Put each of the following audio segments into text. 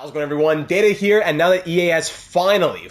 How's it going, everyone? Data here, and now that EA has finally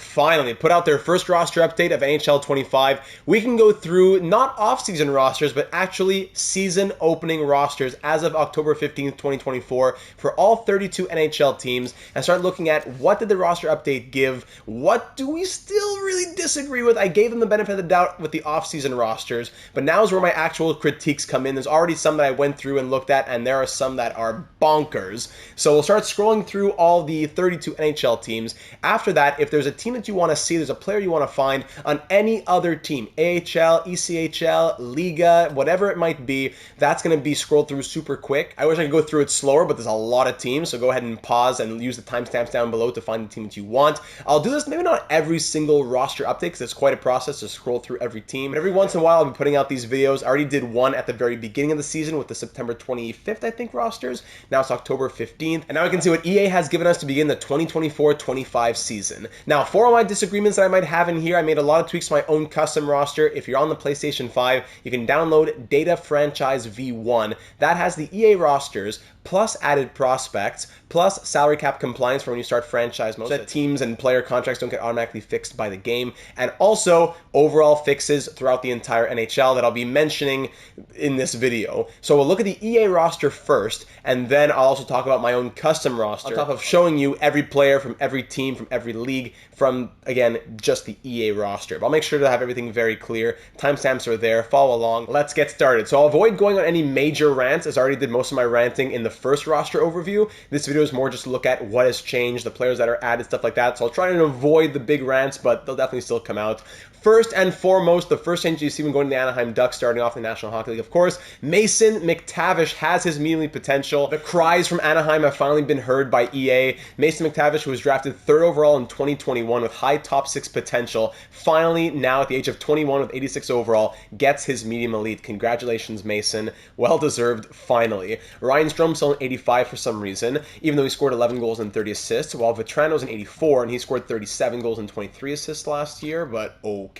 put out their first roster update of NHL 25, we can go through not off-season rosters, but actually season opening rosters as of October 15th, 2024 for all 32 NHL teams and start looking at what did the roster update give, what do we still really disagree with. I gave them the benefit of the doubt with the off-season rosters, but now is where my actual critiques come in. There's already some that I went through and looked at, and there are some that are bonkers. So we'll start scrolling through all the 32 NHL teams. After that, if there's a team that you want to see, there's a player you want to find on any other team, AHL, ECHL, Liiga, whatever it might be, that's going to be scrolled through super quick. I wish I could go through it slower, but there's a lot of teams, so go ahead and pause and use the timestamps down below to find the team that you want. I'll do this maybe not every single roster update because it's quite a process to scroll through every team, but every once in a while I'll be putting out these videos. I already did one at the very beginning of the season with the September 25th, I think, rosters. Now it's October 15th, and now we can see what EA has given us to begin the 2024-25 season. Now, for all my disagreements that I might have in here, I made a lot of tweaks to my own custom roster. If you're on the PlayStation 5, you can download Data Franchise V1. That has the EA rosters, plus added prospects, plus salary cap compliance for when you start franchise mode, so that teams and player contracts don't get automatically fixed by the game, and also overall fixes throughout the entire NHL that I'll be mentioning in this video. So we'll look at the EA roster first, and then I'll also talk about my own custom roster, on top of showing you every player from every team, from every league, from, again, just the EA roster. But I'll make sure to have everything very clear. Timestamps are there. Follow along. Let's get started. So I'll avoid going on any major rants, as I already did most of my ranting in the first roster overview. This video is more just to look at what has changed, the players that are added, stuff like that. So I'll try and avoid the big rants, but they'll definitely still come out. First and foremost, the first change you see when going to the Anaheim Ducks, starting off in the National Hockey League, of course, Mason McTavish has his media potential. The cries from Anaheim have finally been heard by EA. Mason McTavish, who was drafted 3rd overall in 2021 with high top 6 potential, finally now at the age of 21 with 86 overall, gets his medium elite. Congratulations, Mason. Well deserved, finally. Ryan Strom's still an 85 for some reason, even though he scored 11 goals and 30 assists, while Vetrano's an 84, and he scored 37 goals and 23 assists last year, but okay.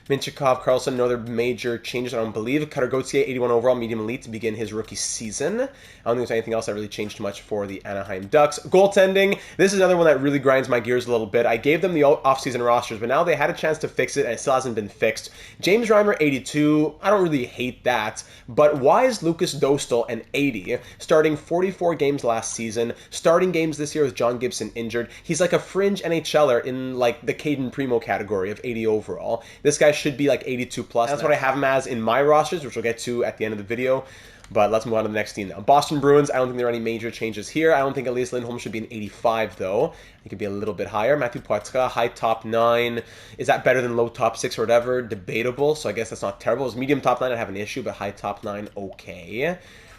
Minchikov, Carlson, no other major changes, I don't believe. Cutter Gauthier, 81 overall, medium elite to begin his rookie season. I don't think there's anything else that really changed too much for the Anaheim Ducks. Goaltending, this is another one that really grinds my gears a little bit. I gave them the offseason rosters, but now they had a chance to fix it, and it still hasn't been fixed. James Reimer, 82. I don't really hate that, but why is Lucas Dostal an 80, starting 44 games last season, starting games this year with John Gibson injured? He's like a fringe NHLer in like the Caden Primo category of 80 overall. This guy should be like 82 plus. That's what I have him as in my rosters, which we'll get to at the end of the video. But let's move on to the next team now. Boston Bruins, I don't think there are any major changes here. I don't think Elias Lindholm should be an 85, though. He could be a little bit higher. Matthew Poitras, high top 9. Is that better than low top 6 or whatever? Debatable, so I guess that's not terrible. His medium top 9, I have an issue, but high top 9, okay.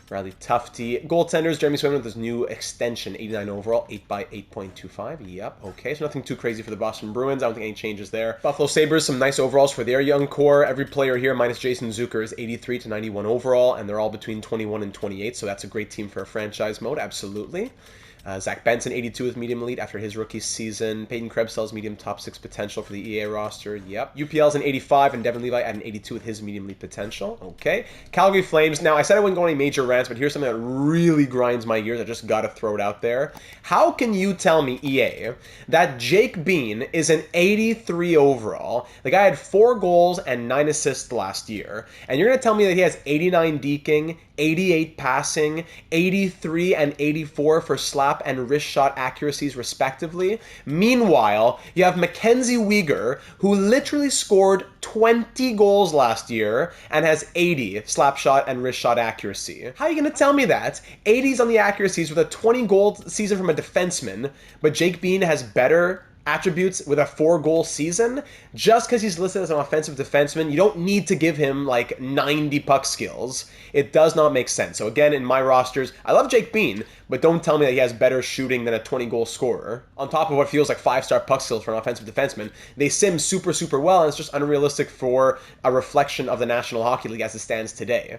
Riley Tufte. Goaltenders, Jeremy Swayman with his new extension, 89 overall, 8 by 8.25. Yep, okay, so nothing too crazy for the Boston Bruins. I don't think any changes there. Buffalo Sabres, some nice overalls for their young core. Every player here, minus Jason Zucker, is 83 to 91 overall, and they're all between 21 and 28, so that's a great team for a franchise mode, absolutely. Zach Benson, 82 with medium elite after his rookie season. Peyton Krebs sells medium top 6 potential for the EA roster. Yep. UPL's an 85, and Devin Levi at an 82 with his medium elite potential. Okay. Calgary Flames. Now, I said I wouldn't go on any major rants, but here's something that really grinds my gears. I just got to throw it out there. How can you tell me, EA, that Jake Bean is an 83 overall? The guy had 4 goals and 9 assists last year, and you're going to tell me that he has 89 deking, 88 passing, 83 and 84 for slap and wrist shot accuracies respectively. Meanwhile, you have Mackenzie Weegar, who literally scored 20 goals last year and has 80 slap shot and wrist shot accuracy. How are you going to tell me that? 80s on the accuracies with a 20-goal season from a defenseman, but Jake Bean has better attributes with a 4-goal season? Just because he's listed as an offensive defenseman, you don't need to give him like 90 puck skills. It does not make sense. So again, in my rosters, I love Jake Bean, but don't tell me that he has better shooting than a 20-goal scorer. On top of what feels like 5-star puck skills for an offensive defenseman, they sim super, super well, and it's just unrealistic for a reflection of the National Hockey League as it stands today.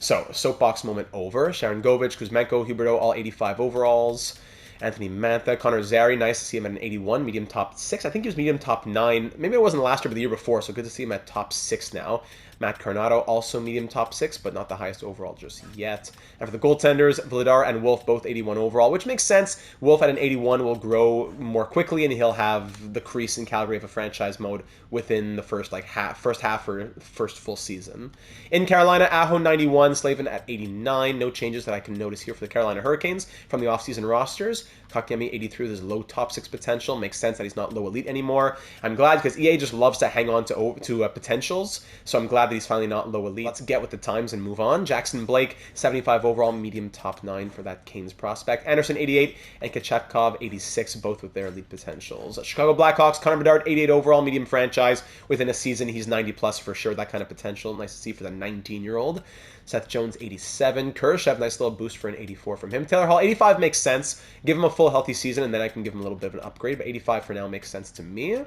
So, soapbox moment over. Sharon Govich, Kuzmenko, Huberdeau, all 85 overalls. Anthony Mantha, Connor Zary, nice to see him at an 81, medium top 6. I think he was medium top 9. Maybe it wasn't last year, but the year before, so good to see him at top 6 now. Matt Carnado, also medium top 6, but not the highest overall just yet. And for the goaltenders, Vladar and Wolf, both 81 overall, which makes sense. Wolf at an 81 will grow more quickly, and he'll have the crease in Calgary of a franchise mode within the first half or first full season. In Carolina, Aho 91, Slavin at 89. No changes that I can notice here for the Carolina Hurricanes from the offseason rosters. Kotkaniemi 83 with his low top 6 potential. Makes sense that he's not low elite anymore. I'm glad because EA just loves to hang on to potentials, so I'm glad that he's finally not low elite. Let's get with the times and move on. Jackson Blake, 75 overall, medium top 9 for that Canes prospect. Anderson 88 and Kachetkov 86, both with their elite potentials. Chicago Blackhawks, Connor Bedard 88 overall, medium franchise. Within a season, he's 90 plus for sure. That kind of potential. Nice to see for the 19-year-old. Seth Jones 87. Kurashev, nice little boost for an 84 from him. Taylor Hall 85 makes sense. Give him a full healthy season, and then I can give him a little bit of an upgrade. But 85 for now makes sense to me.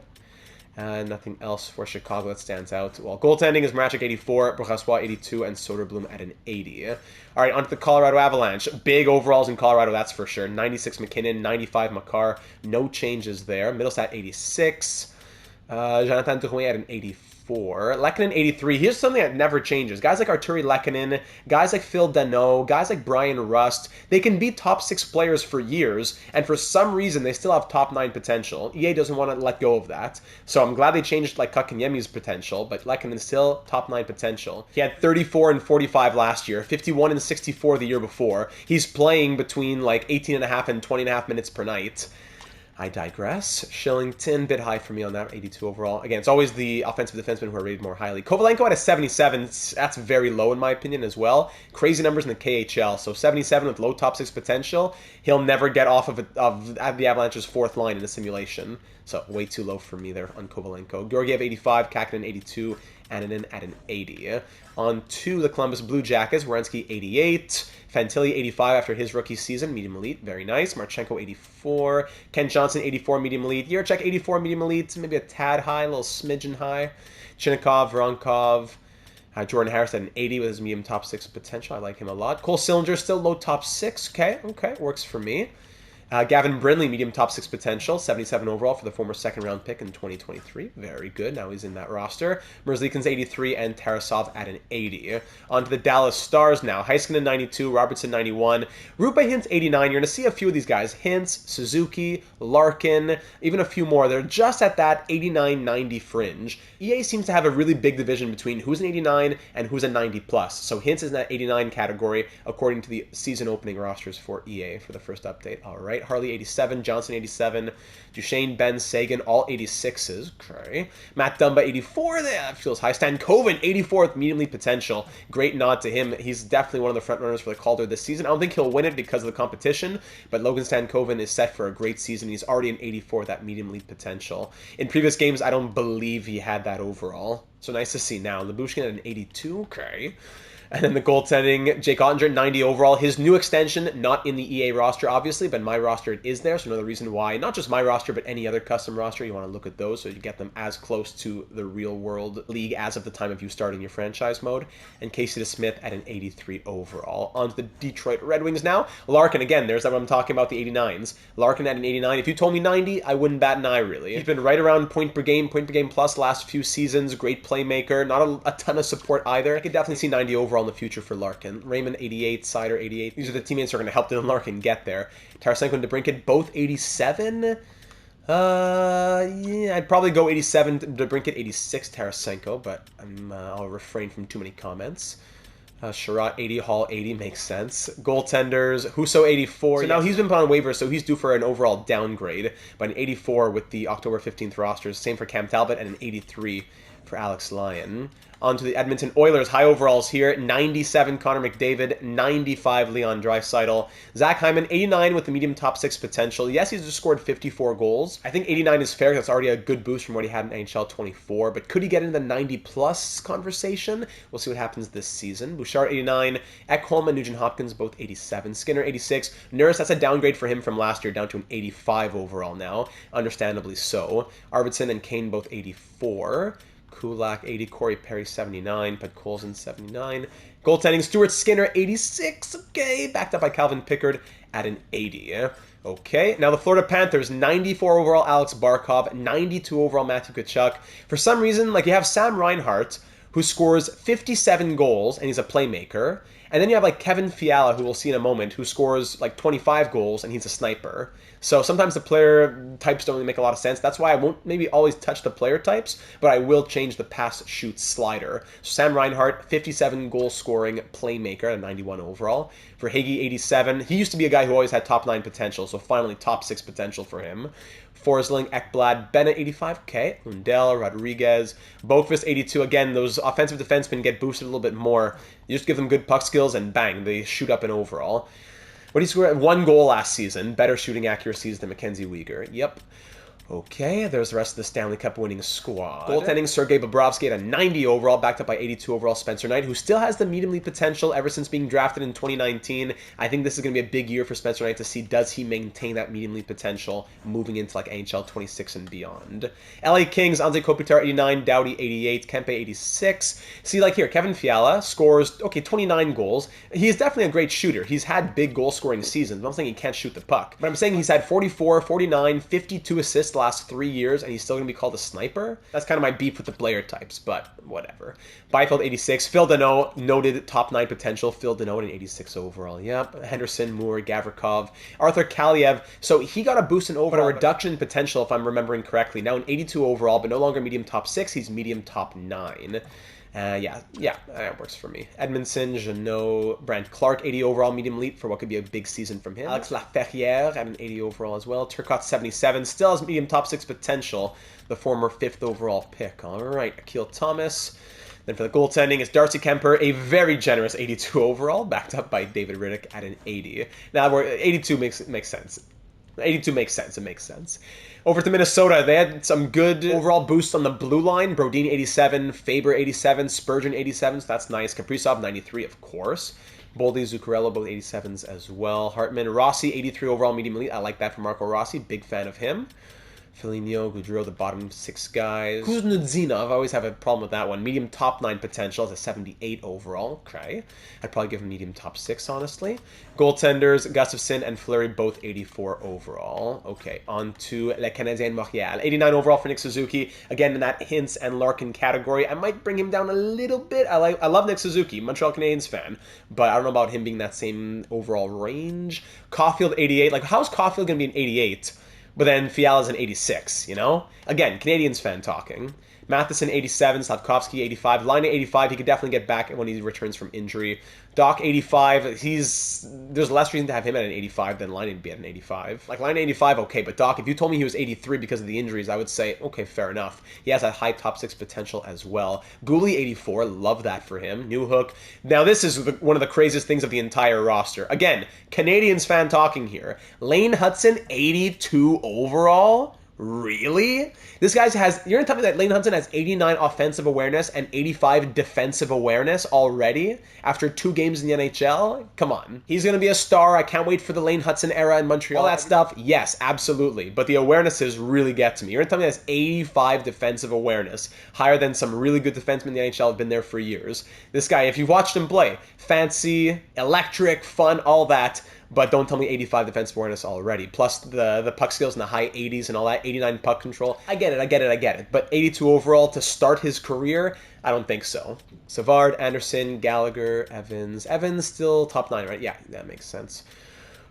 Nothing else for Chicago that stands out. Well, goaltending is Marachek 84, Brossois 82, and Soderblom at an 80. All right, on to the Colorado Avalanche. Big overalls in Colorado, that's for sure. 96 McKinnon, 95 Makar. No changes there. Middlestat 86. Jonathan Drouin at an 84. Lehkonen 83. Here's something that never changes. Guys like Arturi Lehkonen, guys like Phil Danault, guys like Brian Rust, they can be top 6 players for years, and for some reason they still have top 9 potential. EA doesn't want to let go of that. So I'm glad they changed like Kotkaniemi's potential, but Lehkonen still top 9 potential. He had 34 and 45 last year, 51 and 64 the year before. He's playing between like 18.5 and 20.5 minutes per night. I digress. Shillington, bit high for me on that, 82 overall. Again, it's always the offensive defensemen who are rated more highly. Kovalenko at a 77, that's very low in my opinion as well. Crazy numbers in the KHL, so 77 with low top 6 potential. He'll never get off of the Avalanche's 4th line in the simulation, so way too low for me there on Kovalenko. Georgiev 85, Kakinen 82, Annunen at an 80. On to the Columbus Blue Jackets, Werenski 88, Fantilli 85 after his rookie season, medium elite, very nice. Marchenko 84, Ken Johnson 84, medium elite. Yurchek 84, medium elite, maybe a tad high, a little smidgen high. Chinnikov, Voronkov, Jordan Harris at an 80 with his medium top 6 potential. I like him a lot. Cole Sillinger still low top 6. Okay, works for me. Gavin Brindley, medium top 6 potential, 77 overall for the former second-round pick in 2023. Very good. Now he's in that roster. Merzlikins 83 and Tarasov at an 80. On to the Dallas Stars now. Heiskanen 92, Robertson 91, Rupe Hintz 89. You're going to see a few of these guys. Hintz, Suzuki, Larkin, even a few more. They're just at that 89-90 fringe. EA seems to have a really big division between who's an 89 and who's a 90 plus. So Hintz is in that 89 category according to the season opening rosters for EA for the first update. All right. Harley 87, Johnson 87, Duchesne, Ben, Sagan, all 86s. Okay. Matt Dumba 84, that feels high. Stan Coven 84 with medium elite potential. Great nod to him. He's definitely one of the front runners for the Calder this season. I don't think he'll win it because of the competition, but Logan Stan Coven is set for a great season. He's already an 84 with that medium elite potential. In previous games, I don't believe he had that overall. So nice to see now. Lyubushkin at an 82. Okay. And then the goaltending, Jake Ottinger, 90 overall. His new extension, not in the EA roster, obviously, but in my roster it is there. So another reason why, not just my roster, but any other custom roster, you want to look at those so you get them as close to the real-world league as of the time of you starting your franchise mode. And Casey DeSmith at an 83 overall. On to the Detroit Red Wings now. Larkin, again, there's that what I'm talking about, the 89s. Larkin at an 89. If you told me 90, I wouldn't bat an eye, really. He's been right around point per game plus last few seasons. Great playmaker. Not a ton of support either. I could definitely see 90 overall in the future for Larkin. Raymond 88, Sider 88. These are the teammates who are going to help Dylan Larkin get there. Tarasenko and DeBrincat both 87. Yeah, I'd probably go 87 DeBrincat, 86 Tarasenko, but I'll refrain from too many comments. Sherratt 80, Hall 80 makes sense. Goaltenders, Husso 84. So now he's been put on waivers, so he's due for an overall downgrade. But an 84 with the October 15th rosters. Same for Cam Talbot and an 83 for Alex Lyon. On to the Edmonton Oilers. High overalls here. 97 Connor McDavid. 95 Leon Draisaitl. Zach Hyman, 89 with the medium top 6 potential. Yes, he's just scored 54 goals. I think 89 is fair. That's already a good boost from what he had in NHL 24. But could he get into the 90-plus conversation? We'll see what happens this season. Bouchard, 89. Ekholm and Nugent Hopkins, both 87. Skinner, 86. Nurse, that's a downgrade for him from last year, down to an 85 overall now. Understandably so. Arvidsson and Kane, both 84. Kulak 80, Corey Perry 79, Pet Colson 79. Goaltending, Stuart Skinner 86, okay, backed up by Calvin Pickard at an 80. Okay, now the Florida Panthers, 94 overall Alex Barkov, 92 overall Matthew Tkachuk. For some reason, like you have Sam Reinhart, who scores 57 goals, and he's a playmaker. And then you have like Kevin Fiala, who we'll see in a moment, who scores like 25 goals, and he's a sniper. So sometimes the player types don't really make a lot of sense. That's why I won't maybe always touch the player types, but I will change the pass-shoot slider. So Sam Reinhart, 57 goal-scoring playmaker at 91 overall. For Higgy, 87. He used to be a guy who always had top 9 potential, so finally top 6 potential for him. Forsling, Ekblad, Bennett, 85. Okay. Lundell, Rodriguez, Boqvist, 82. Again, those offensive defensemen get boosted a little bit more. You just give them good puck skills, and bang, they shoot up in overall. What did he score? 1 goal last season. Better shooting accuracies than Mackenzie Weegar. Yep. Okay, there's the rest of the Stanley Cup winning squad. Goaltending, Sergei Bobrovsky at a 90 overall, backed up by 82 overall Spencer Knight, who still has the medium league potential ever since being drafted in 2019. I think this is going to be a big year for Spencer Knight to see, does he maintain that medium league potential moving into like NHL 26 and beyond. LA Kings, Anze Kopitar, 89, Doughty, 88, Kempe, 86. See, like here, Kevin Fiala scores, okay, 29 goals. He's definitely a great shooter. He's had big goal-scoring seasons. I'm not saying he can't shoot the puck, but I'm saying he's had 44, 49, 52 assists the last 3 years, and he's still going to be called a sniper. That's kind of my beef with the player types, but whatever. Byfield, 86. Phil Deneau, noted top 9 potential. Phil Deneau at an 86 overall. Yep. Henderson, Moore, Gavrikov. Arthur Kaliev. So he got a boost in overall, a reduction in potential, if I'm remembering correctly. Now an 82 overall, but no longer medium top 6. He's medium top 9. Yeah, that works for me. Edmondson, Jeannot, Brant Clark, 80 overall, medium elite for what could be a big season from him. Alex Laferrière at an 80 overall as well. Turcotte, 77, still has medium top 6 potential, the former 5th overall pick. All right, Akil Thomas. Then for the goaltending, it's Darcy Kemper, a very generous 82 overall, backed up by David Riddick at an 80. Now, 82 makes sense. 82 makes sense. It makes sense. Over to Minnesota, they had some good overall boosts on the blue line. Brodin, 87. Faber, 87. Spurgeon, 87. So that's nice. Kaprizov, 93, of course. Boldy, Zuccarello, both 87s as well. Hartman, Rossi, 83 overall, medium elite. I like that from Marco Rossi. Big fan of him. Foligno, Goudreau, the bottom 6 guys. Kuznetsov, I always have a problem with that one. Medium top 9 potential, as a 78 overall. Okay. I'd probably give him medium top 6, honestly. Goaltenders, Gustafsson and Fleury, both 84 overall. Okay, on to Le Canadien Montréal. 89 overall for Nick Suzuki. Again, in that Hintz and Larkin category. I might bring him down a little bit. I love Nick Suzuki, Montreal Canadiens fan, but I don't know about him being that same overall range. Caulfield, 88. Like, how's Caulfield going to be an 88? But then Fiala's an 86, you know? Again, Canadiens fan talking. Matheson, 87. Slavkovsky, 85. Line 85, he could definitely get back when he returns from injury. Doc, 85. There's less reason to have him at an 85 than Line to be at an 85. Like, Line 85, okay, but Doc, if you told me he was 83 because of the injuries, I would say, okay, fair enough. He has that high top 6 potential as well. Gooley, 84. Love that for him. Newhook. Now, this is one of the craziest things of the entire roster. Again, Canadiens fan talking here. Lane Hudson, 82 overall? Really? This guy has... You're going to tell me that Lane Hudson has 89 offensive awareness and 85 defensive awareness already after 2 games in the NHL? Come on. He's going to be a star. I can't wait for the Lane Hudson era in Montreal. All that stuff, yes, absolutely. But the awarenesses really get to me. You're going to tell me that's 85 defensive awareness, higher than some really good defensemen in the NHL have been there for years. This guy, if you've watched him play, fancy, electric, fun, all that... But don't tell me 85 defensive awareness already. Plus the puck skills in the high 80s and all that. 89 puck control. I get it. But 82 overall to start his career? I don't think so. Savard, Anderson, Gallagher, Evans. Evans still top 9, right? Yeah, that makes sense.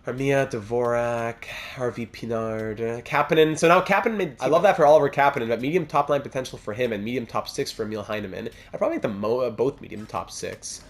Armia, Dvorak, Harvey Pinard, Kapanen. So now Kapanen, I love that for Oliver Kapanen, but medium top 9 potential for him and medium top 6 for Emil Heineman. I'd probably make them both medium top 6.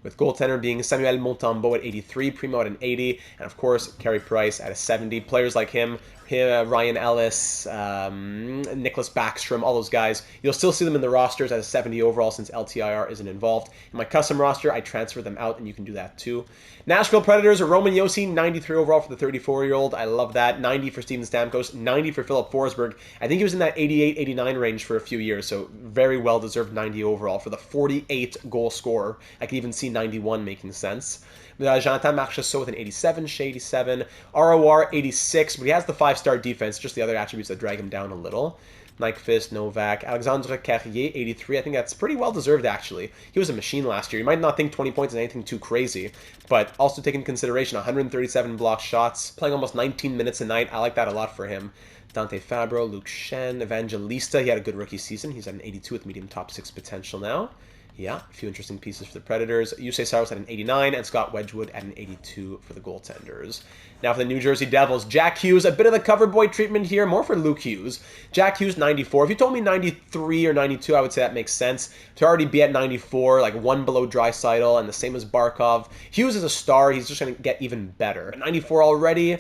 With goaltender being Samuel Montembeault at 83, Primo at an 80, and of course, Carey Price at a 70. Players like him, Ryan Ellis, Nicholas Backstrom, all those guys, you'll still see them in the rosters at a 70 overall since LTIR isn't involved. In my custom roster, I transfer them out, and you can do that too. Nashville Predators, Roman Josi, 93 overall for the 34-year-old. I love that. 90 for Steven Stamkos, 90 for Philip Forsberg. I think he was in that 88, 89 range for a few years, so very well-deserved 90 overall for the 48-goal scorer. I can even see 91 making sense. Jonathan Marchessault with an 87, Shea 87, ROR 86, but he has the 5-star defense, just the other attributes that drag him down a little. Nyquist, Novak, Alexandre Carrier, 83. I think that's pretty well-deserved, actually. He was a machine last year. You might not think 20 points is anything too crazy, but also take into consideration 137 blocked shots, playing almost 19 minutes a night. I like that a lot for him. Dante Fabro, Luke Shen, Evangelista. He had a good rookie season. He's at an 82 with medium top 6 potential now. Yeah, a few interesting pieces for the Predators. Yusei Saros at an 89 and Scott Wedgwood at an 82 for the goaltenders. Now for the New Jersey Devils, Jack Hughes, a bit of the cover boy treatment here, more for Luke Hughes. Jack Hughes, 94. If you told me 93 or 92, I would say that makes sense. To already be at 94, like one below Draisaitl, and the same as Barkov. Hughes is a star. He's just going to get even better. At 94 already, I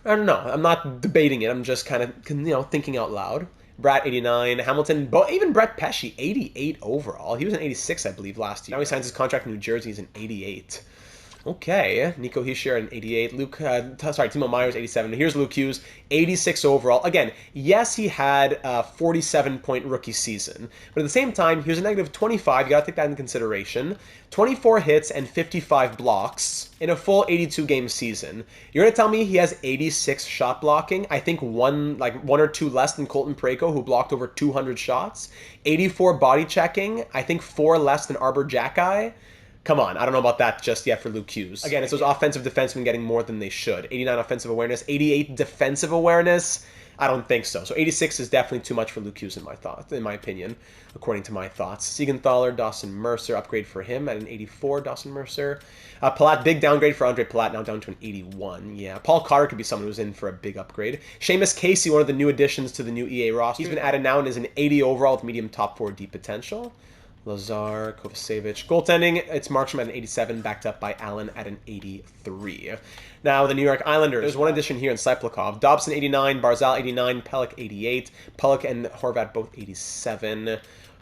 don't know. I'm not debating it. I'm just kind of, thinking out loud. Bratt, 89. Hamilton, even Brett Pesce, 88 overall. He was an 86, I believe, last year. Now he signs his contract in New Jersey. He's an 88. Okay, Nico Hischier an 88. Timo Meyer's 87. Here's Luke Hughes, 86 overall. Again, yes, he had a 47-point rookie season, but at the same time, he was a negative 25. You got to take that into consideration. 24 hits and 55 blocks in a full 82-game season. You're going to tell me he has 86 shot blocking? I think one or two less than Colton Parayko, who blocked over 200 shots. 84 body checking. I think 4 less than Arbor Jacki. Come on, I don't know about that just yet for Luke Hughes. Again, it's those offensive defensemen getting more than they should. 89 offensive awareness, 88 defensive awareness. I don't think so. So 86 is definitely too much for Luke Hughes in my opinion, according to my thoughts. Siegenthaler, Dawson Mercer, upgrade for him at an 84, Dawson Mercer. Palat, big downgrade for Andre Palat, now down to an 81. Yeah, Paul Cotter could be someone who's in for a big upgrade. Seamus Casey, one of the new additions to the new EA roster. He's been added now and is an 80 overall with medium top 4 D potential. Lazar, Kovacevic. Goaltending, it's Markstrom at an 87, backed up by Allen at an 83. Now, the New York Islanders. There's one addition here in Cyplikov. Dobson, 89. Barzal, 89. Pelech, 88. Pelech and Horvat both 87.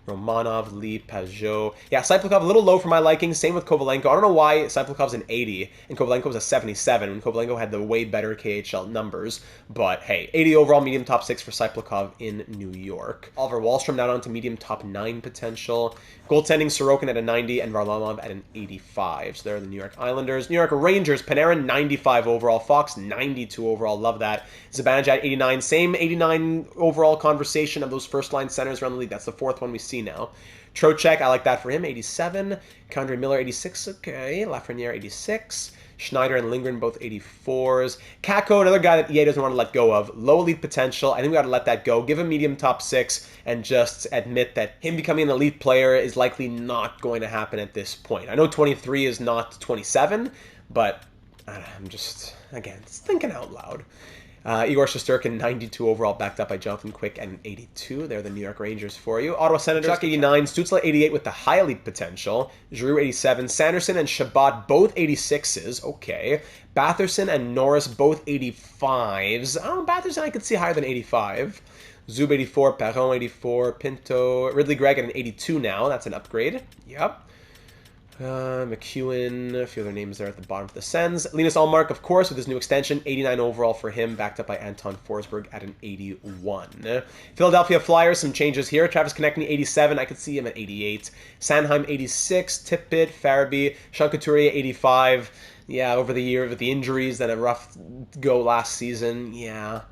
Romanov, Lee, Pajot. Yeah, Cyplikov a little low for my liking. Same with Kovalenko. I don't know why Cyplikov's an 80 and Kovalenko was a 77 when Kovalenko had the way better KHL numbers. But hey, 80 overall, medium top 6 for Cyplikov in New York. Oliver Wahlstrom now down to medium top 9 potential. Goaltending, Sorokin at a 90 and Varlamov at an 85. So there are the New York Islanders. New York Rangers, Panarin 95 overall. Fox 92 overall. Love that. Zibanejad 89. Same 89 overall conversation of those first line centers around the league. That's the 4th one we see now. Trocheck, I like that for him, 87. Condre Miller, 86. Okay. Lafreniere, 86. Schneider and Lindgren, both 84s. Kakko, another guy that EA doesn't want to let go of. Low elite potential. I think we got to let that go. Give him medium top 6 and just admit that him becoming an elite player is likely not going to happen at this point. I know 23 is not 27, but I'm just, again, thinking out loud. Igor Shesterkin, 92 overall, backed up by Jonathan Quick at an 82. They're the New York Rangers for you. Ottawa Senators, Chuck 89, Stützle 88 with the high elite potential. Giroux 87, Sanderson and Shabbat both 86s. Okay. Batherson and Norris both 85s. Batherson I could see higher than 85. Zub 84, Perron 84, Pinto, Ridley Gregg at an 82 now. That's an upgrade. Yep. McEwen, a few other names there at the bottom of the Sens. Linus Ullmark, of course, with his new extension, 89 overall for him, backed up by Anton Forsberg at an 81. Philadelphia Flyers, some changes here. Travis Konechny, 87. I could see him at 88. Sanheim, 86. Tippett, Farabee, Sean Couturier, 85. Yeah, over the year with the injuries, then a rough go last season. Yeah.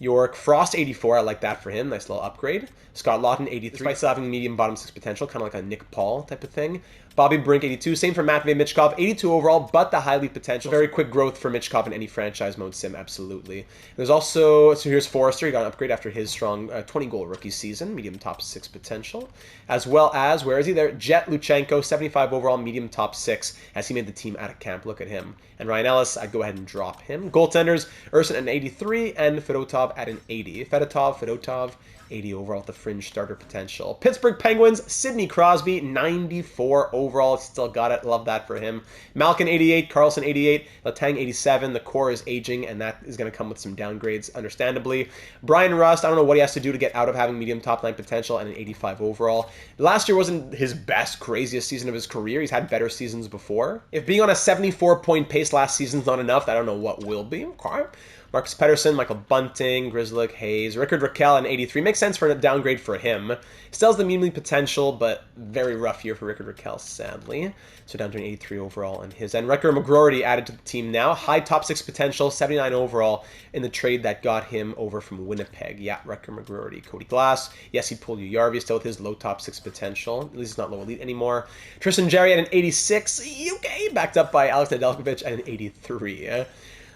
York, Frost, 84. I like that for him. Nice little upgrade. Scott Lawton, 83. Despite still having medium bottom 6 potential, kind of like a Nick Paul type of thing. Bobby Brink, 82. Same for Matvei Michkov, 82 overall, but the highly potential. Very quick growth for Michkov in any franchise mode sim, absolutely. There's also, so here's Forrester. He got an upgrade after his strong 20-goal rookie season, medium top 6 potential. As well as, where is he there? Jet Luchenko, 75 overall, medium top 6, as he made the team out of camp. Look at him. And Ryan Ellis, I'd go ahead and drop him. Goaltenders, Urson at an 83, and Fedotov at an 80. Fedotov, 80 overall with the fringe starter potential. Pittsburgh Penguins, Sidney Crosby, 94 overall. Still got it. Love that for him. Malkin, 88. Carlson, 88. Letang, 87. The core is aging, and that is going to come with some downgrades, understandably. Brian Rust, I don't know what he has to do to get out of having medium top 9 potential and an 85 overall. Last year wasn't his best, craziest season of his career. He's had better seasons before. If being on a 74-point pace last season's not enough, I don't know what will be. Okay. Marcus Pettersson, Michael Bunting, Grizzlick, Hayes, Rickard Rakell, and 83. Makes sense for a downgrade for him. Still has the medium potential, but very rough year for Rickard Rakell, sadly. So down to an 83 overall on his end. Recker McGroarty added to the team now. High top 6 potential, 79 overall in the trade that got him over from Winnipeg. Yeah, Recker McGroarty. Cody Glass. Yes, he pulled Yarvi still with his low top 6 potential. At least he's not low elite anymore. Tristan Jarry at an 86. UK, backed up by Alex Nedeljkovic at an 83.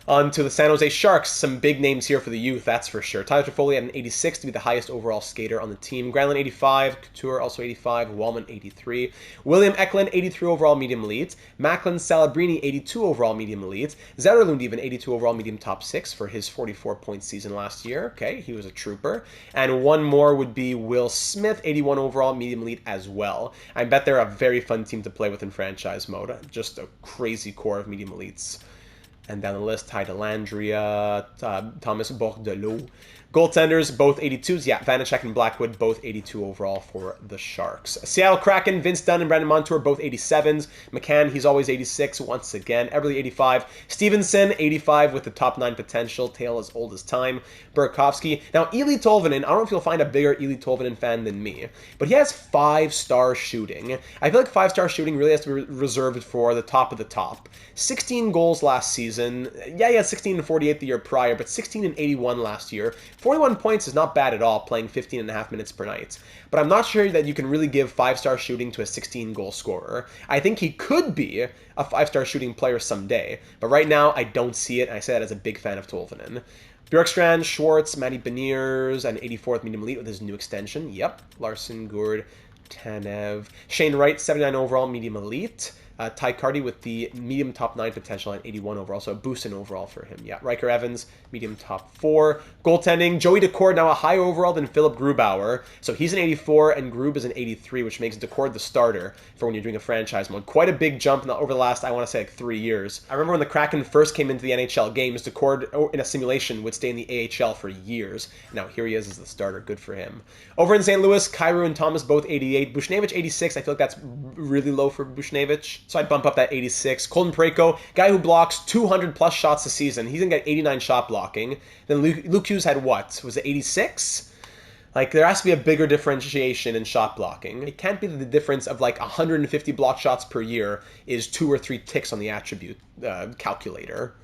On to the San Jose Sharks. Some big names here for the youth, that's for sure. Tyler Toffoli at an 86 to be the highest overall skater on the team. Granlund 85, Couture also 85, Wallman 83. William Eklund 83 overall medium elite. Macklin Salabrini 82 overall medium elite. Zetterlund even 82 overall medium top 6 for his 44-point season last year. Okay, he was a trooper. And one more would be Will Smith, 81 overall medium elite as well. I bet they're a very fun team to play with in franchise mode. Just a crazy core of medium elites. And down the list, Ty Dellandrea, Thomas Bordelot. Goaltenders, both 82s. Yeah, Vanacek and Blackwood, both 82 overall for the Sharks. Seattle Kraken, Vince Dunn and Brandon Montour, both 87s. McCann, he's always 86 once again. Everly, 85. Stevenson, 85 with the top 9 potential. Tail as old as time. Burakovsky. Now, Eeli Tolvanen, I don't know if you'll find a bigger Eeli Tolvanen fan than me, but he has 5-star shooting. I feel like 5-star shooting really has to be reserved for the top of the top. 16 goals last season. Yeah, he had 16 and 48 the year prior, but 16 and 81 last year. 41 points is not bad at all, playing 15 and a half minutes per night. But I'm not sure that you can really give 5-star shooting to a 16-goal scorer. I think he could be a 5-star shooting player someday, but right now I don't see it, and I say that as a big fan of Tolvanen. Bjorkstrand, Schwartz, Matty Beniers, and 84th medium elite with his new extension. Yep, Larson, Gourde, Tanev. Shane Wright, 79 overall medium elite. Ty Carty with the medium top 9 potential and 81 overall, so a boost in overall for him. Yeah, Riker Evans, medium top 4. Goaltending, Joey Decord now a higher overall than Philip Grubauer, so he's an 84 and Grub is an 83, which makes Decord the starter for when you're doing a franchise mode. Quite a big jump over the last, I want to say, like 3 years. I remember when the Kraken first came into the NHL games, Decord in a simulation would stay in the AHL for years. Now here he is as the starter. Good for him. Over in St. Louis, Kyrou and Thomas both 88. Bushnevich 86. I feel like that's really low for Bushnevich, so I'd bump up that 86. Colton Parayko, guy who blocks 200 plus shots a season. He's going to get 89 shot blocking. Then Luke Hughes had what? Was it 86? Like, there has to be a bigger differentiation in shot blocking. It can't be that the difference of like 150 block shots per year is 2 or 3 ticks on the attribute calculator.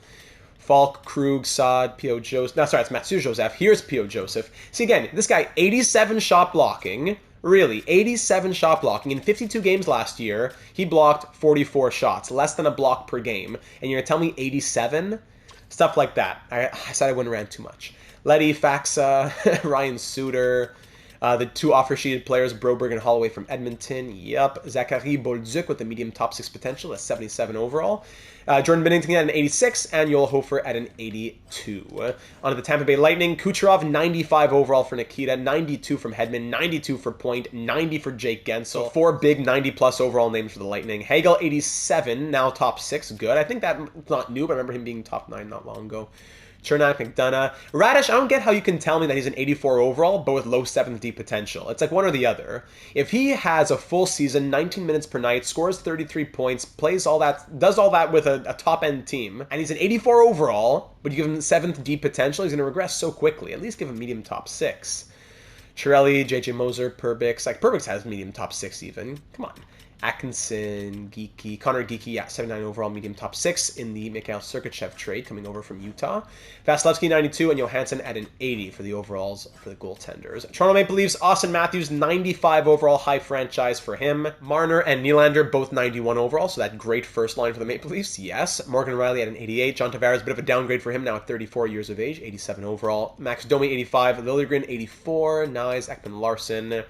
Falk, Krug, Saad, P.O. Joseph. No, sorry, it's Mathieu Joseph. Here's P.O. Joseph. See, again, this guy, 87 shot blocking. Really, 87 shot blocking. In 52 games last year, he blocked 44 shots, less than a block per game. And you're going to tell me 87? Stuff like that. I said I wouldn't rant too much. Letty, Faxa, Ryan Suter, the 2 offer-sheeted players, Broberg and Holloway from Edmonton. Yep. Zachary Bolduc with the medium top 6 potential at 77 overall. Jordan Binnington at an 86, and Joel Hofer at an 82. On to the Tampa Bay Lightning. Kucherov, 95 overall for Nikita, 92 from Hedman, 92 for Point, 90 for Jake Gensel. 4 big 90-plus overall names for the Lightning. Hagel, 87, now top 6. Good. I think that's not new, but I remember him being top 9 not long ago. Chernak, McDonough. Radish, I don't get how you can tell me that he's an 84 overall, but with low 7th D potential. It's like one or the other. If he has a full season, 19 minutes per night, scores 33 points, plays all that, does all that with a top-end team, and he's an 84 overall, but you give him 7th D potential, he's going to regress so quickly. At least give him medium top 6. Chiarelli, JJ Moser, Perbix. Like, Perbix has medium top 6 even. Come on. Atkinson, Geeky, Connor Geeky, yeah, 79 overall, medium top 6 in the Mikhail Sergachev trade coming over from Utah. Vasilevsky, 92, and Johansson at an 80 for the overalls for the goaltenders. Toronto Maple Leafs, Austin Matthews, 95 overall, high franchise for him. Marner and Nylander, both 91 overall, so that great first line for the Maple Leafs, yes. Morgan Riley at an 88. John Tavares, bit of a downgrade for him now at 34 years of age, 87 overall. Max Domi, 85. Liljegren, 84. Nyes, Ekman Larson.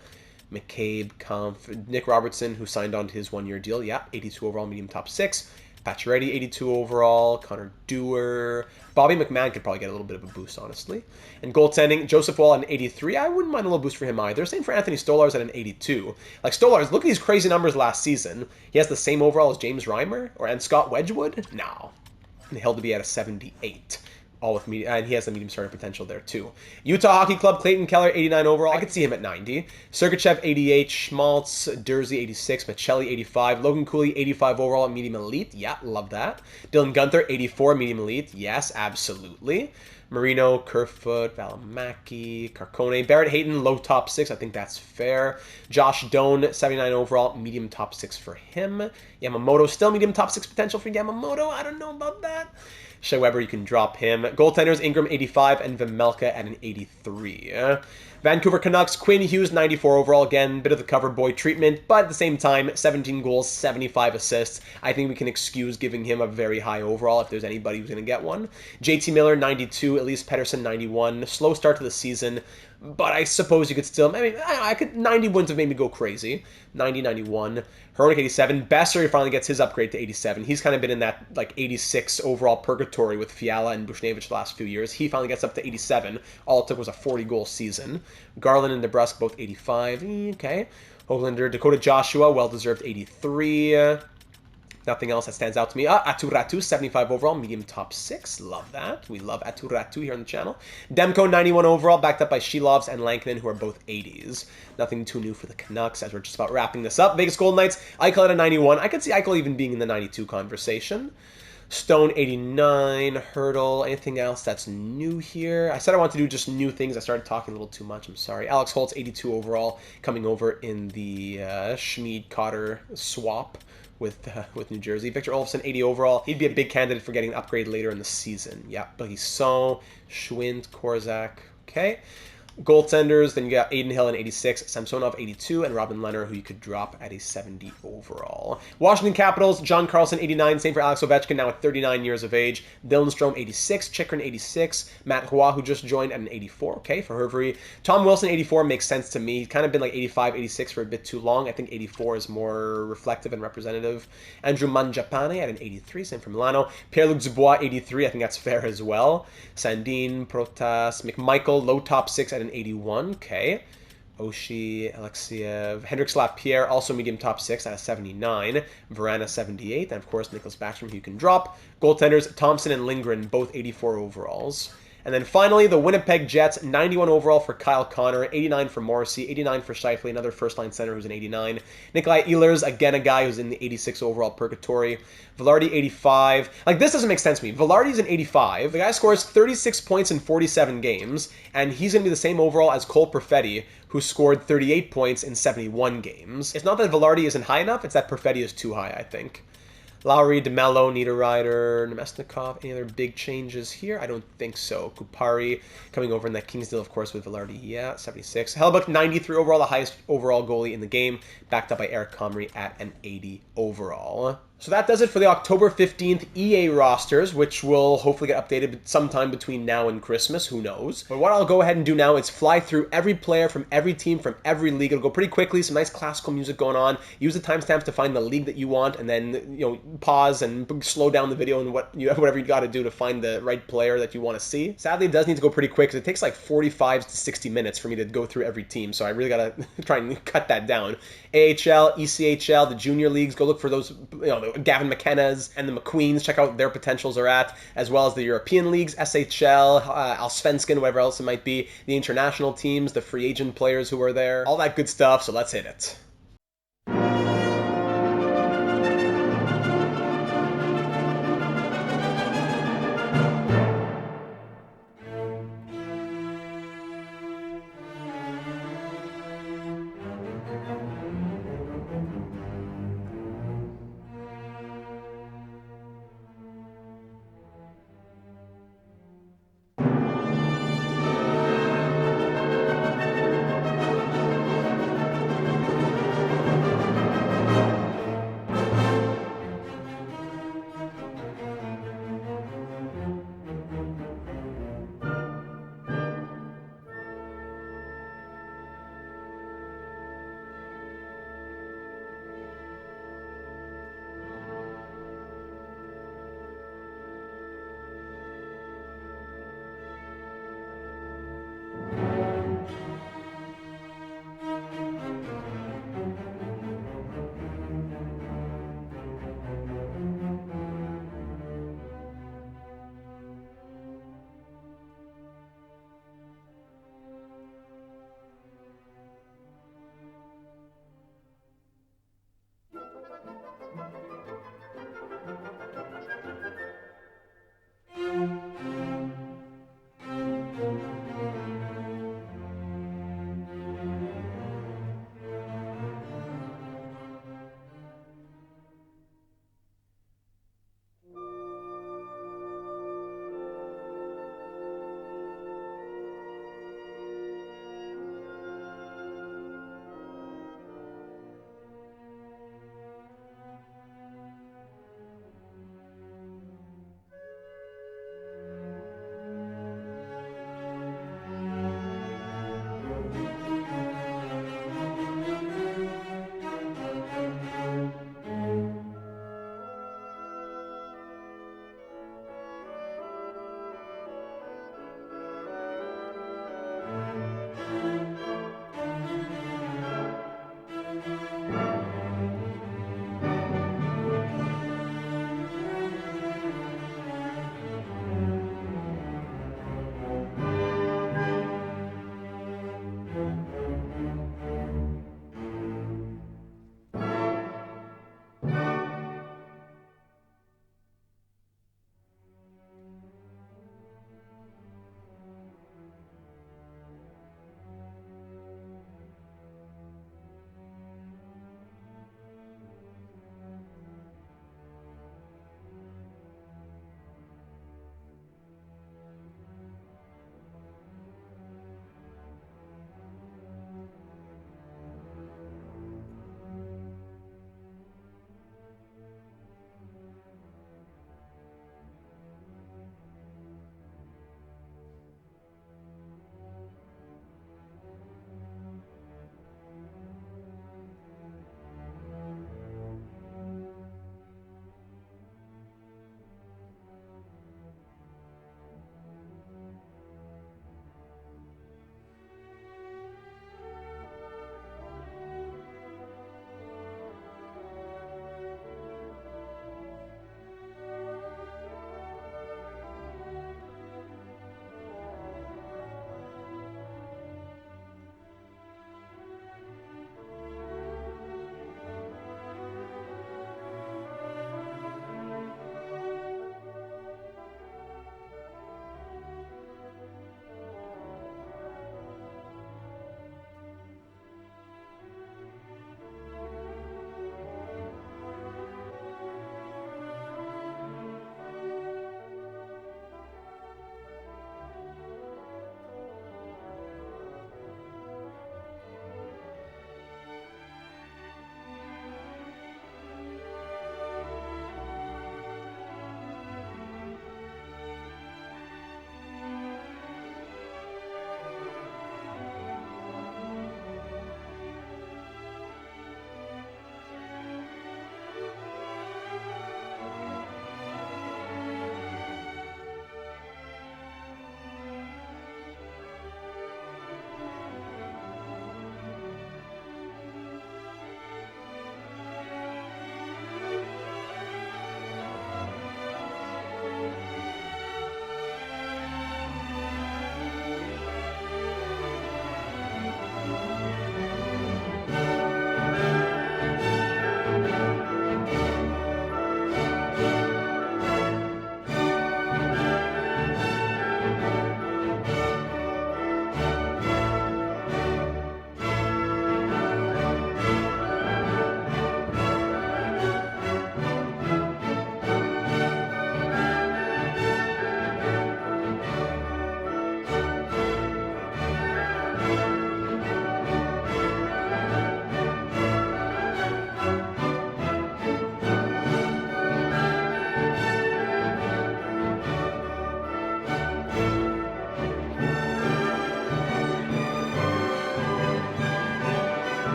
McCabe, Kampf, Nick Robertson, who signed on to his 1-year deal. Yeah, 82 overall, medium top 6. Pacioretty, 82 overall. Connor Dewar. Bobby McMahon could probably get a little bit of a boost, honestly. And goaltending, Joseph Wall at an 83. I wouldn't mind a little boost for him either. Same for Anthony Stolarz at an 82. Like, Stolarz, look at these crazy numbers last season. He has the same overall as James Reimer and Scott Wedgwood? No. And held to be at a 78. All with medium, and he has the medium starter potential there too. Utah Hockey Club, Clayton Keller, 89 overall. I could see him at 90. Sergachev, 88. Schmaltz, Dursey, 86. Michelli, 85. Logan Cooley, 85 overall at medium elite. Yeah, love that. Dylan Gunther, 84 medium elite. Yes, absolutely. Marino, Kerfoot, Valimaki, Carcone. Barrett Hayton, low top 6. I think that's fair. Josh Doan, 79 overall, medium top 6 for him. Yamamoto, still medium top 6 potential for Yamamoto. I don't know about that. Shea Weber, you can drop him. Goaltenders, Ingram 85 and Vejmelka at an 83. Vancouver Canucks, Quinn Hughes 94 overall. Again, bit of the cover boy treatment, but at the same time, 17 goals, 75 assists. I think we can excuse giving him a very high overall if there's anybody who's going to get one. JT Miller 92, Elise Pettersson 91. Slow start to the season, but I suppose you could still, I could 90 wouldn't have made me go crazy. 90, 91. Hronik 87. Besser finally gets his upgrade to 87. He's kind of been in that like 86 overall purgatory with Fiala and Buchnevich the last few years. He finally gets up to 87. All it took was a 40-goal season. Garland and DeBrusk both 85. Okay. Hoglander, Dakota Joshua, well-deserved 83. Nothing else that stands out to me. Aturatu, 75 overall, medium top 6. Love that. We love Aturatu here on the channel. Demko, 91 overall, backed up by Shilovs and Lankinen, who are both 80s. Nothing too new for the Canucks as we're just about wrapping this up. Vegas Golden Knights, Eichel at a 91. I could see Eichel even being in the 92 conversation. Stone, 89. Hurdle, anything else that's new here? I said I wanted to do just new things. I started talking a little too much. I'm sorry. Alex Holtz, 82 overall, coming over in the Schmid-Cotter swap with New Jersey. Victor Olofsson, 80 overall. He'd be a big candidate for getting an upgrade later in the season. Yeah, Blisson, Schwind, Korzak. Okay. Goaltenders, then you got Aiden Hill at 86, Samsonov 82, and Robin Lehner, who you could drop at a 70 overall. Washington Capitals, John Carlson 89, same for Alex Ovechkin, now at 39 years of age. Dylan Strome 86, Chikrin 86, Matt Roy, who just joined at an 84, okay, for Hervery. Tom Wilson 84 makes sense to me. Kind of been like 85, 86 for a bit too long. I think 84 is more reflective and representative. Andrew Mangiapane at an 83, same for Milano. Pierre-Luc Dubois 83, I think that's fair as well. Sandin, Protas, McMichael, low top 6 at an 81, okay. Oshie, Alexiev, Hendrix Lapierre, also medium top 6 at a 79. Verana 78, and of course Nicholas Backstrom, who you can drop. Goaltenders, Thompson and Lindgren, both 84 overalls. And then finally, the Winnipeg Jets, 91 overall for Kyle Connor, 89 for Morrissey, 89 for Scheifele, another first-line center who's an 89. Nikolai Ehlers, again a guy who's in the 86 overall purgatory. Velarde, 85. Like, this doesn't make sense to me. Velarde's an 85. The guy scores 36 points in 47 games, and he's going to be the same overall as Cole Perfetti, who scored 38 points in 71 games. It's not that Velarde isn't high enough, it's that Perfetti is too high, I think. Lowry, DeMello, Niederreiter, Nemesnikov. Any other big changes here? I don't think so. Kupari coming over in that Kings deal, of course, with Velarde. Yeah, 76. Hellebuyck, 93 overall, the highest overall goalie in the game, backed up by Eric Comrie at an 80 overall. So that does it for the October 15th EA rosters, which will hopefully get updated sometime between now and Christmas. Who knows? But what I'll go ahead and do now is fly through every player from every team from every league. It'll go pretty quickly. Some nice classical music going on. Use the timestamps to find the league that you want, and then pause and slow down the video and whatever you got to do to find the right player that you want to see. Sadly, it does need to go pretty quick because it takes like 45 to 60 minutes for me to go through every team. So I really got to try and cut that down. AHL, ECHL, the junior leagues. Go look for those. Gavin McKenna's and the McQueens, check out their potentials are at, as well as the European leagues, SHL, Allsvenskan, whatever else it might be, the international teams, the free agent players who are there, all that good stuff, so let's hit it.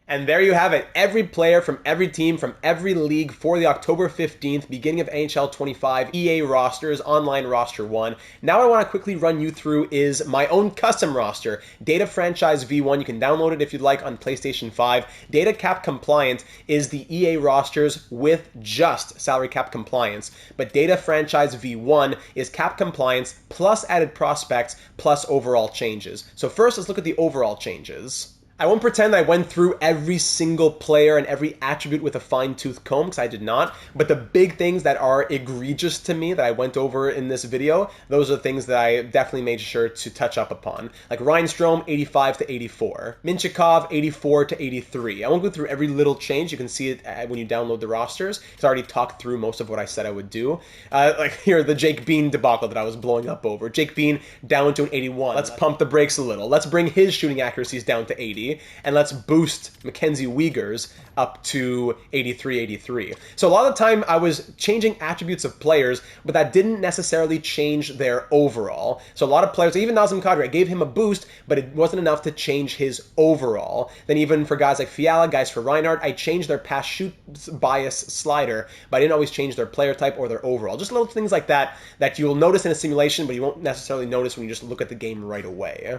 And there you have it. Every player from every team, from every league for the October 15th, beginning of NHL 25 EA rosters, online roster 1. Now what I want to quickly run you through is my own custom roster. Data Franchise V1, you can download it if you'd like on PlayStation 5. Data Cap Compliant is the EA rosters with just salary cap compliance. But Data Franchise V1 is cap compliance plus added prospects plus overall changes. So first, let's look at the overall changes. I won't pretend I went through every single player and every attribute with a fine-tooth comb, because I did not, but the big things that are egregious to me that I went over in this video, those are the things that I definitely made sure to touch up upon. Like Reinstrom, 85 to 84. Minchikov, 84 to 83. I won't go through every little change. You can see it when you download the rosters. I already talked through most of what I said I would do. Like here, the Jake Bean debacle that I was blowing up over. Jake Bean down to an 81. Let's pump the brakes a little. Let's bring his shooting accuracies down to 80. And let's boost Mackenzie Weegar's up to 83. So a lot of the time I was changing attributes of players, but that didn't necessarily change their overall. So a lot of players, even Nazem Kadri, I gave him a boost, but it wasn't enough to change his overall. Then even for guys like Fiala, guys for Reinhardt, I changed their pass shoot bias slider, but I didn't always change their player type or their overall. Just little things like that that you'll notice in a simulation, but you won't necessarily notice when you just look at the game right away.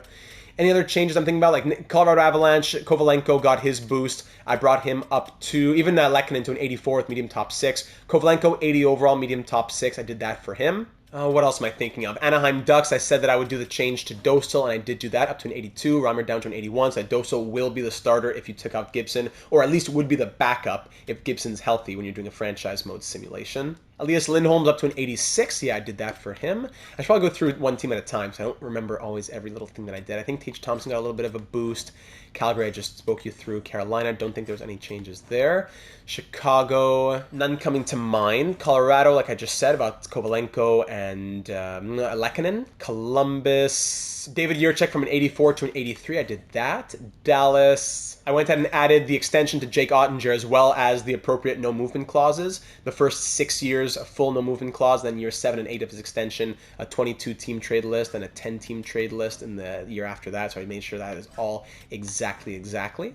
Any other changes I'm thinking about? Like Colorado Avalanche, Kovalenko got his boost. I brought him up to, even Lehkonen to an 84 with medium top 6. Kovalenko, 80 overall, medium top 6. I did that for him. What else am I thinking of? Anaheim Ducks, I said that I would do the change to Dostal, and I did do that up to an 82. Reimer down to an 81, so that Dostal will be the starter if you took out Gibson, or at least would be the backup if Gibson's healthy when you're doing a franchise mode simulation. Elias Lindholm's up to an 86. Yeah, I did that for him. I should probably go through one team at a time, so I don't remember always every little thing that I did. I think Tage Thompson got a little bit of a boost. Calgary, I just spoke you through. Carolina, don't think there was any changes there. Chicago, none coming to mind. Colorado, like I just said about Kovalenko and Lehkonen. Columbus, David Jiricek from an 84 to an 83. I did that. Dallas, I went ahead and added the extension to Jake Ottinger as well as the appropriate no movement clauses. The first 6 years, a full no movement clause, then year 7 and 8 of his extension, a 22-team trade list, and a 10-team trade list in the year after that. So I made sure that is all exactly.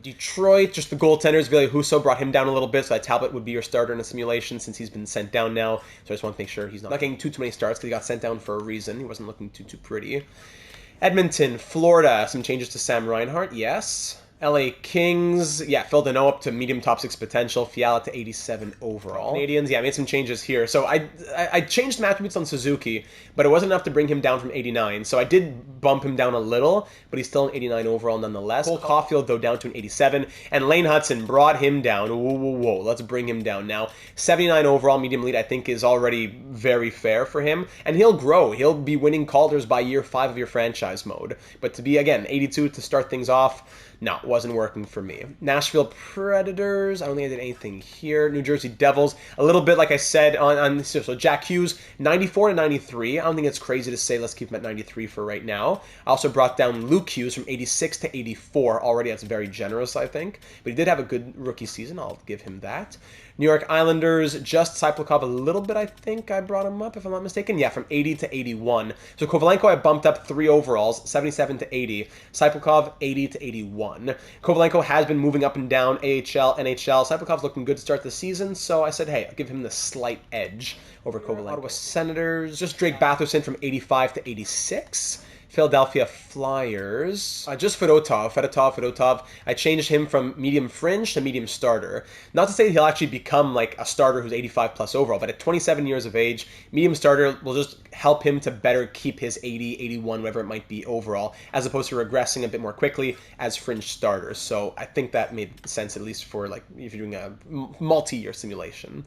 Detroit, just the goaltenders. Ville Husso brought him down a little bit, so that Talbot would be your starter in a simulation since he's been sent down now. So I just want to make sure he's not getting too many starts because he got sent down for a reason. He wasn't looking too pretty. Edmonton, Florida, some changes to Sam Reinhart, yes. LA Kings, yeah, Phil Deneau up to medium top 6 potential, Fiala to 87 overall. Canadians, yeah, I made some changes here. So I changed some attributes on Suzuki, but it wasn't enough to bring him down from 89. So I did bump him down a little, but he's still an 89 overall nonetheless. Cole Caulfield, though, down to an 87. And Lane Hudson brought him down. Whoa, let's bring him down now. 79 overall, medium elite, I think is already very fair for him. And he'll grow. He'll be winning Calder's by year 5 of your franchise mode. But to be, again, 82 to start things off, no, wasn't working for me. Nashville Predators, I don't think I did anything here. New Jersey Devils, a little bit like I said on so Jack Hughes, 94 to 93. I don't think it's crazy to say let's keep him at 93 for right now. I also brought down Luke Hughes from 86 to 84. Already that's very generous, I think. But he did have a good rookie season. I'll give him that. New York Islanders, just Cyplakov a little bit, I think I brought him up, if I'm not mistaken. Yeah, from 80 to 81. So Kovalenko, I bumped up 3 overalls, 77 to 80. Cyplakov, 80 to 81. Kovalenko has been moving up and down, AHL, NHL. Cyplakov's looking good to start the season, so I said, hey, I'll give him the slight edge over Kovalenko. Ottawa Senators, just Drake Batherson from 85 to 86. Philadelphia Flyers, just Fedotov. I changed him from medium fringe to medium starter. Not to say he'll actually become like a starter who's 85 plus overall, but at 27 years of age, medium starter will just help him to better keep his 80, 81, whatever it might be overall, as opposed to regressing a bit more quickly as fringe starters. So I think that made sense, at least for like if you're doing a multi-year simulation.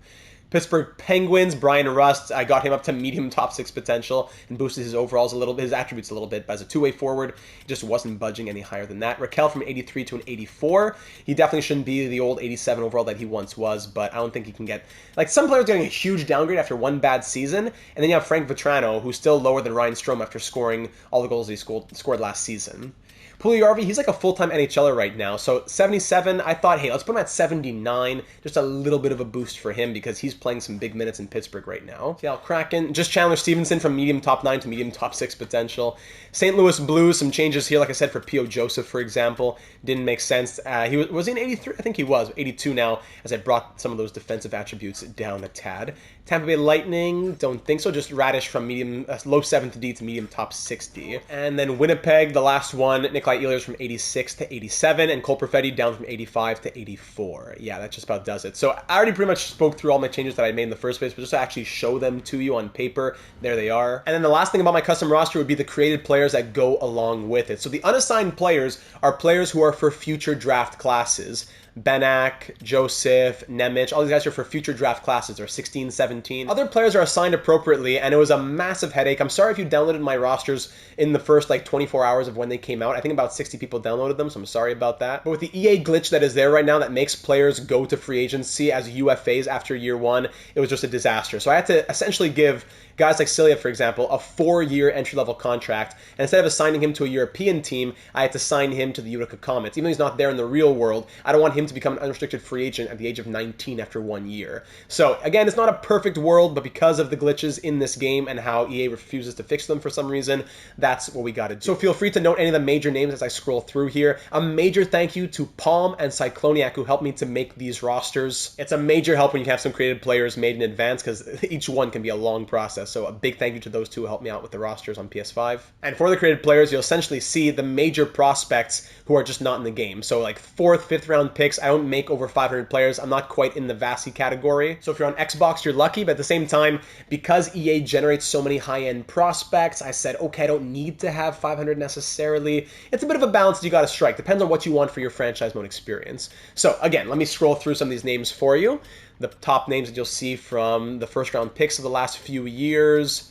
Pittsburgh Penguins, Brian Rust, I got him up to medium top 6 potential and boosted his overalls a little bit, his attributes a little bit, but as a two-way forward, he just wasn't budging any higher than that. Raquel from 83 to an 84. He definitely shouldn't be the old 87 overall that he once was, but I don't think he can get, like some players getting a huge downgrade after one bad season, and then you have Frank Vetrano, who's still lower than Ryan Strome after scoring all the goals he scored last season. Puljujärvi, he's like a full-time NHLer right now. So 77, I thought, hey, let's put him at 79. Just a little bit of a boost for him because he's playing some big minutes in Pittsburgh right now. Seattle Kraken, just Chandler Stevenson from medium top 9 to medium top 6 potential. St. Louis Blues, some changes here, like I said, for P.O. Joseph, for example. Didn't make sense. Was he in 83? I think he was. 82 now, as I brought some of those defensive attributes down a tad. Tampa Bay Lightning, don't think so. Just Radish from medium, low 7th D to medium top 60. And then Winnipeg, the last one, Nikolai Ehlers from 86 to 87, and Cole Perfetti down from 85 to 84. Yeah, that just about does it. So I already pretty much spoke through all my changes that I made in the first place, but just to actually show them to you on paper, there they are. And then the last thing about my custom roster would be the created players that go along with it. So the unassigned players are players who are for future draft classes. Benak, Joseph, Nemec, all these guys are for future draft classes, or 16, 17. Other players are assigned appropriately, and it was a massive headache. I'm sorry if you downloaded my rosters in the first 24 hours of when they came out. I think about 60 people downloaded them, so I'm sorry about that. But with the EA glitch that is there right now that makes players go to free agency as UFAs after year 1, it was just a disaster. So I had to essentially give guys like Celia, for example, a 4-year entry-level contract, and instead of assigning him to a European team, I had to sign him to the Utica Comets. Even though he's not there in the real world, I don't want him to become an unrestricted free agent at the age of 19 after 1 year. So again, it's not a perfect world, but because of the glitches in this game and how EA refuses to fix them for some reason, that's what we got to do. So feel free to note any of the major names as I scroll through here. A major thank you to Palm and Cycloniac who helped me to make these rosters. It's a major help when you have some created players made in advance because each one can be a long process. So a big thank you to those two who helped me out with the rosters on PS5. And for the created players, you'll essentially see the major prospects who are just not in the game. So like 4th, 5th round picks. I don't make over 500 players. I'm not quite in the Vasi category. So if you're on Xbox, you're lucky. But at the same time, because EA generates so many high-end prospects, I said, okay, I don't need to have 500 necessarily. It's a bit of a balance that you got to strike. Depends on what you want for your franchise mode experience. So again, let me scroll through some of these names for you. The top names that you'll see from the first round picks of the last few years,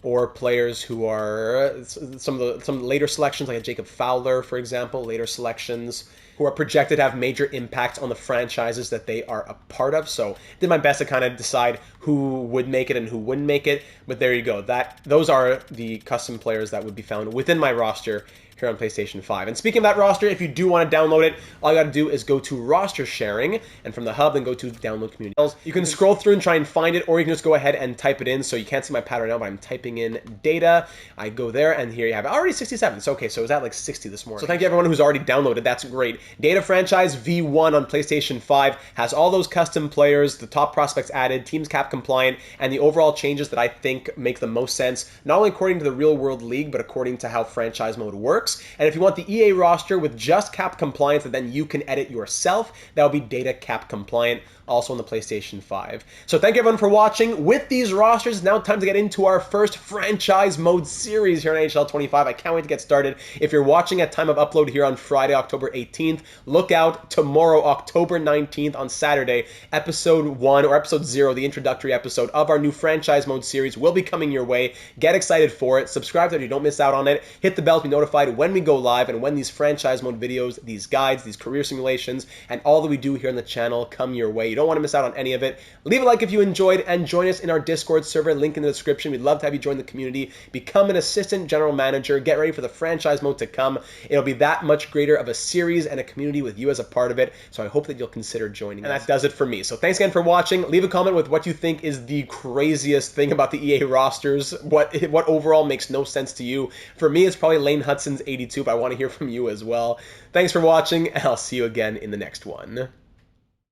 or players who are some later selections, like a Jacob Fowler, for example, later selections, who are projected to have major impact on the franchises that they are a part of. So did my best to kind of decide who would make it and who wouldn't make it. But there you go. Those are the custom players that would be found within my roster here on PlayStation 5. And speaking of that roster, if you do want to download it, all you got to do is go to roster sharing, and from the hub, then go to download community. You can scroll through and try and find it, or you can just go ahead and type it in. So you can't see my pad right now, but I'm typing in data. I go there, and here you have it. Already 67. So okay, so it was at like 60 this morning. So thank you everyone who's already downloaded. That's great. Data Franchise V1 on PlayStation 5 has all those custom players, the top prospects added, teams cap compliant, and the overall changes that I think make the most sense, not only according to the real world league, but according to how franchise mode works. And if you want the EA roster with just cap compliance that then you can edit yourself, that will be data cap compliant, also on the PlayStation 5. So thank you everyone for watching. With these rosters, it's now time to get into our first franchise mode series here on NHL 25. I can't wait to get started. If you're watching at time of upload here on Friday, October 18th, look out tomorrow, October 19th on Saturday, episode 1 or episode 0, the introductory episode of our new franchise mode series will be coming your way. Get excited for it. Subscribe so you don't miss out on it. Hit the bell to be notified when we go live and when these franchise mode videos, these guides, these career simulations, and all that we do here on the channel come your way. You don't want to miss out on any of it. Leave a like if you enjoyed and join us in our Discord server, link in the description. We'd love to have you join the community, become an assistant general manager, get ready for the franchise mode to come. It'll be that much greater of a series and a community with you as a part of it, so I hope that you'll consider joining us. And that does it for me. So thanks again for watching. Leave a comment with what you think is the craziest thing about the EA rosters, what overall makes no sense to you. For me, it's probably Lane Hudson's 82, but I want to hear from you as well. Thanks for watching, and I'll see you again in the next one.